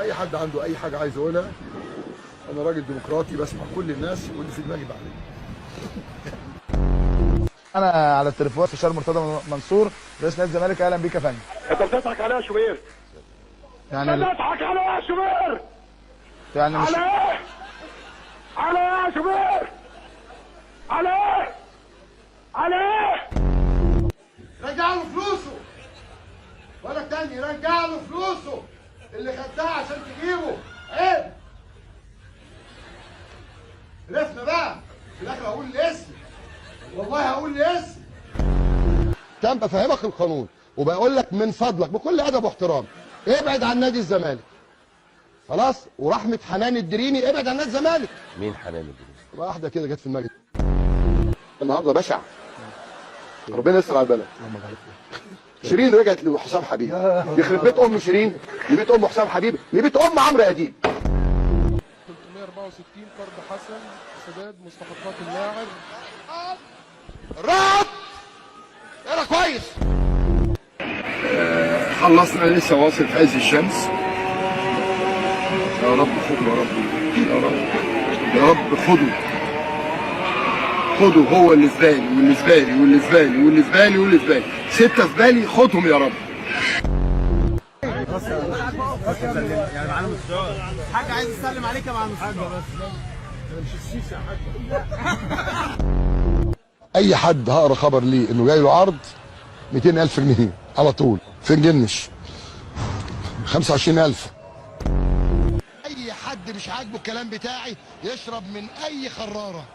اي حد عنده اي حاجه عايز يقولها، انا راجل ديمقراطي بسمع كل الناس واللي في دماغي بعمله. انا على التليفون في شارع مرتضى منصور رئيس نادي الزمالك. اهلا بيك يا فندم. انت بتضحك عليا يا شوبير؟ يعني بتضحك عليا يا شوبير؟ يعني مش على ايه؟ على ايه يا شوبير؟ على ايه؟ على ايه؟ رجع له فلوسه ولا تاني، رجع له فلوسه اللي خدها عشان تجيبه. عيب. عرفنا بقى في الاخر هقول الاسم، والله هقول الاسم. تم بفهمك القانون وبقول لك من فضلك بكل ادب واحترام ابعد عن نادي الزمالك. خلاص؟ ورحمه حنان الدريني ابعد عن نادي الزمالك. مين حنان الدريني؟ واحده كده جت في دماغي النهارده بشع. ربنا يستر على البلد. شيرين رجعت لحسام حبيب، يخرب بيت ام شيرين لبيت ام حسام حبيب لبيت ام عمرو اديب. 364 فرد حسن سداد مستحقات اللاعب. رد اقرا كويس. خلصنا لسه واصل في عز الشمس. يا رب خدوا، يا رب يا رب يا رب خدوا خدوا. هو اللي في بالي واللي في بالي واللي في بالي واللي في بالي واللي في بالي 6 في بالي، خدهم يا رب. يعني معلم السؤال حاج عايز يسلم عليك يا معلم الحاج. بس انا مش السيسي يا حاج. اي حد هقرا خبر ليه انه جاي له عرض 200,000 جنيه على طول. فين جنش 25,000. اي حد مش عاجبه الكلام بتاعي يشرب من اي خراره.